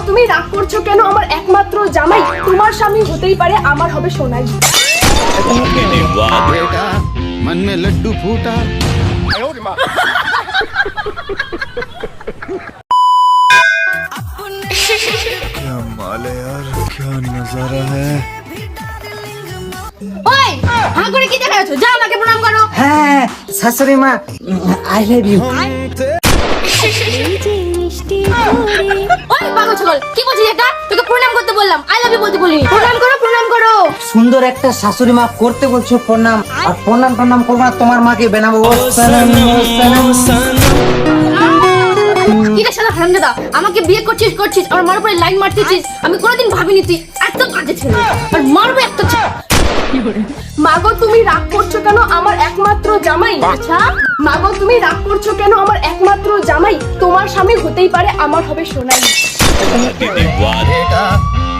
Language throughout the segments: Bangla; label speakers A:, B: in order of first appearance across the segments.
A: তুমি রাগ করছো কেন? আমার একমাত্র জামাই তোমার স্বামী হতেই পারে, আমার হবে সোনাই।
B: बेटा मन में लड्डू फूटा।
C: क्या माल है यार, क्या नजारा है।
D: ওই হাঁ করে কি দেখা যাচ্ছে? যা আমাকে প্রণাম করো।
E: হ্যাঁ শাশুড়ি মা, আই লাভ ইউ।
D: ওই পাগল ছাগল, কি বলছিস এটা? তোকে প্রণাম করতে বললাম, আই লাভ ইউ বলতে বলিনি। প্রণাম করো, প্রণাম করো।
E: সুন্দর একটা শাশুড়ি মা করতে বলছো প্রণাম, আর প্রণাম প্রণাম করবো না, তোমার মাকে বানাবো ও সালাম ও সালাম।
D: কি রে শালা হারামজাদা, আমাকে বিয়ে করছিস আর মার উপরে লাইন মারতেছিস। আমি কোনোদিন ভাবিনি তুই এত কাজে ছেলে, আর মারবো একটা।
A: মাগো তুমি রাগ করছো কেন? আমার একমাত্র জামাই।
D: আচ্ছা
A: মাগো তুমি রাগ করছো কেন? আমার একমাত্র জামাই তোমার স্বামী হতেই পারে, আমার হবে সোনাই।
B: बेटा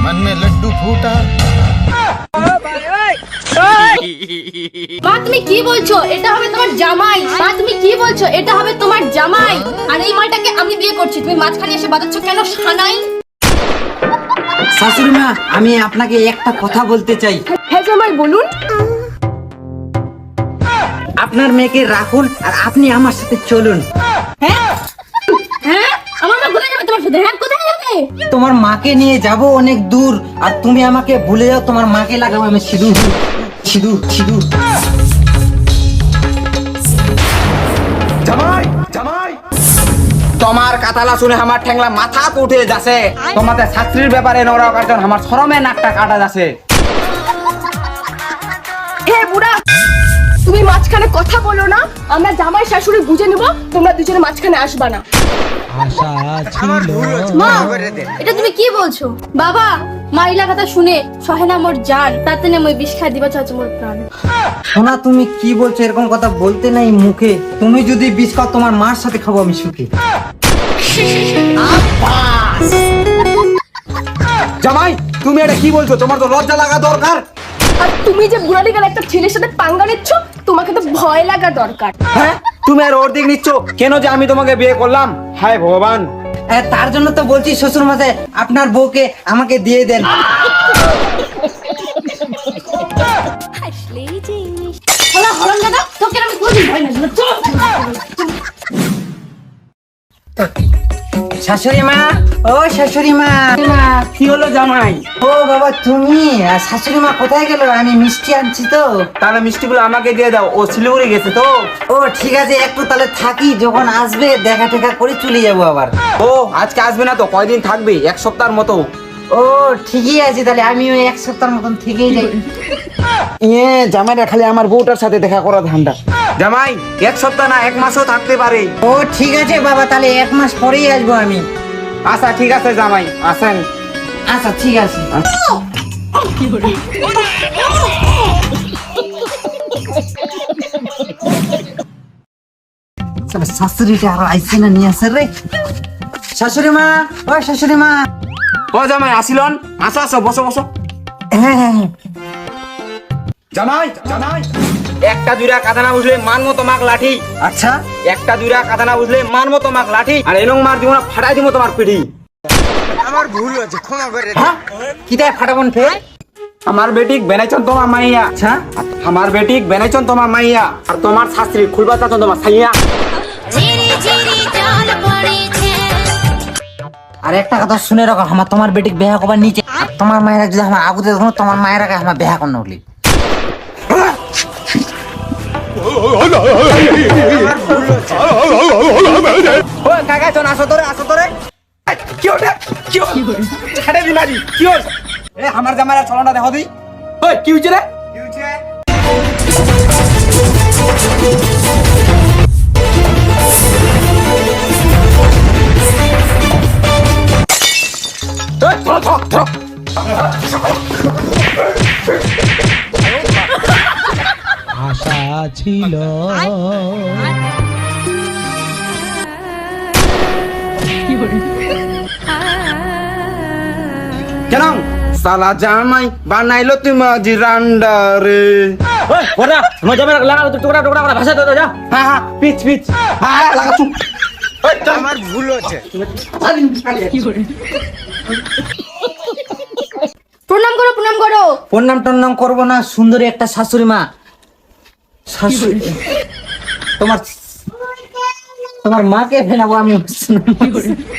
B: मन में लड्डू फूटा।
D: মা তুমি কি বলছো? এটা হবে তোমার জামাই। মা তুমি কি বলছো? এটা হবে তোমার জামাই। আর এই মাটাকে আমি বিয়ে করছি, তুমি মাঝখানে এসে বাজাচ্ছ কেন সানাই?
E: শাশুড়ি মা, আমি আপনাকে একটা কথা বলতে চাই।
A: হ্যাঁ জামাই বলুন।
E: আপনার মেয়েকে রাখুন আর আপনি আমার সাথে চলুন।
D: হ্যাঁ হ্যাঁ, আমার মা কোথায় যাবে তোমার সাথে? হ্যাঁ কোথায় যাবে?
E: তোমার মাকে নিয়ে যাব অনেক দূর, আর তুমি আমাকে ভুলে যাও, তোমার মাকে লাগাবো আমি সিঁদুর সিঁদুর সিঁদুর।
F: জামাই জামাই, তোমার কথালা শুনে আমার ঠ্যাংলা মাথা উঠে যাচ্ছে। তোমাদের শাস্ত্রীর ব্যাপারে নোরা কারণ আমার শরমে নাকটা কাটা যাচ্ছে।
A: এ বুড়া, তুমি মাঝখানে কথা বলো না, আমরা জামাই শাশুড়ি বুঝে নেব, তোমরা দুজনে মাঝখানে আসবা না।
D: মা এটা তুমি কি বলছো? বাবা মা ইলা কথা শুনে সহে না মোর জান, তাতে না মই বিষ খাই দিবা চাচা মোর প্রাণ।
E: সোনা তুমি কি বলছো? এরকম কথা বলতে নাই মুখে। তুমি যদি বিষ খাও, তোমার মার সাথে খাবো আমি সুখে।
F: জামাই তুমি এটা কি বলছো? তোমার তো লজ্জা লাগা দরকার।
A: আর তুমি যে বুড়ালি গেলে একটা ছেলের সাথে পাঙ্গা নিচ্ছ, তোমাকে তো ভয় লাগা দরকার।
F: হ্যাঁ তুমি আর ওর দিক নিচ্ছ কেন যে আমি তোমাকে বিয়ে করলাম? হায় ভগবান,
E: তার জন্য তো বলছি শ্বশুর মশাই, আপনার বউকে আমাকে দিয়ে দেন।
D: হলা হরন দাদা, তোকে আমি কোনদিন ভয় না দিলাম। চল
E: শাশুড়ি মা, ও শাশুড়ি মা।
F: কি হলো জামাই?
E: ও বাবা তুমি, আর শাশুড়ি মা কোথায় গেল? আমি মিষ্টি আনছি তো।
F: তাহলে মিষ্টিগুলো আমাকে দিয়ে দাও, ও শিলিগুড়ি গেছে তো।
E: ও ঠিক আছে, একটু তাহলে থাকি, যখন আসবে দেখা টেকা করে চলে যাবো আবার।
F: ও আজকে আসবে না তো, কয়দিন থাকবে? এক সপ্তাহের মতো।
E: ও ঠিকই আছে, তাহলে আমি ওই এক সপ্তাহের মতন থেকেই যাই।
F: জামাইরা খালি আমার বউটার সাথে দেখা করা ধান্দা। জামাই এক সপ্তাহ না, এক মাসও থাকতে পারে।
E: ও ঠিক আছে বাবা, তাহলে এক মাস পরেই আসবো আমি।
F: আচ্ছা ঠিক আছে জামাই, আসেন।
E: আচ্ছা ঠিক আছে। শাশুড়িটা আর আইসে না, নিয়ে আসে রে। শাশুড়ি মা, ও শাশুড়ি মা।
F: ও জামাই আসিলন, আসো আসো, বসো বসো।
E: হ্যাঁ হ্যাঁ হ্যাঁ।
F: জামাই জামাই, একটা দুইটা কথা না বুঝলে মানবো তোমাক লাঠি।
E: আচ্ছা
F: একটা দুইটা কথা না বুঝলে মানবো তোমাক লাঠি, আর এলং মার দিব না, ফাটাই দিব তোমার পিঠি।
B: আমার ভুল হয়েছে, ক্ষমা করে দে।
E: হ্যাঁ কিটায় ফাটাবন ফের?
F: আমার বেটিক বেনাইছন তোমার মাইয়া।
E: আচ্ছা
F: আমার বেটিক বেনাইছন তোমার মাইয়া, আর তোমার শাস্ত্রী খুলবা চাচন তোমার সাইয়া।
E: আর একটা কথা শুনে রাখো, আমার তোমার বেটিক বেহা করবার নিচে, আর তোমার মায়েরা যদি আমার আগুতে দেখো, তোমার মায়ের আগে আমার বেহা কর নগলি।
F: ও কাকা চন, আসো তোরে, আসো তোরে। কি ওটা? কি ছাড়ে বিমারি কি হল? এ আমার জামাইরা চলো না, দেখো দি। ওই কি হইছে রে? কি হইছে? ওই চলো চলো চলো।
C: আশা ছিল
F: কেন সালা জামাই বানাইলো তুমি জিরান্ডারে? ওই ওরা মজা মেরা লাগা তো, টুকরা টুকরা করে ভাষা দাও। যা হ্যাঁ হ্যাঁ, পিচ পিচ, হ্যাঁ লাগা চুপ।
B: আমার ভুল হচ্ছে।
D: প্রণাম করো প্রণাম করো।
E: প্রণাম টন্নাম করবো না, সুন্দরী একটা শাশুড়ি মা। শাশুড়ি তোমার তোমার মাকে ফেলাবো আমি।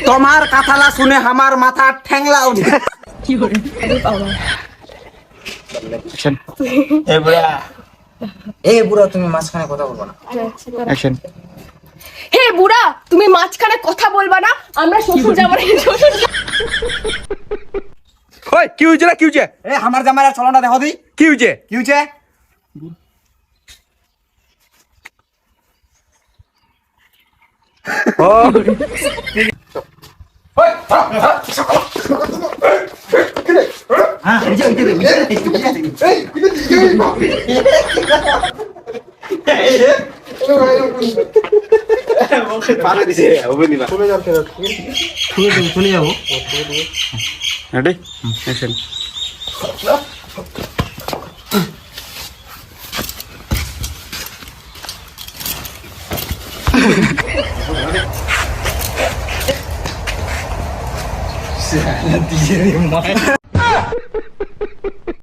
F: তোমার কথালা শুনে আমার মাথা ঠ্যাংলা উঠে।
E: এই বুড়ো তুমি মাঝখানে কথা বলবো না।
A: হে বুড়া, তুমি মাঝখানে কথা বলবা না। আমরা শ্বশুর জামাই শ্বশুর
F: ওই কি হইছে রে, কি হইছে? এ আমার জামাইয়ের চলনটা দেখো দি। কি হইছে? কি হইছে? ও
E: হ্যাঁ, চলে যাবো।
B: Ready action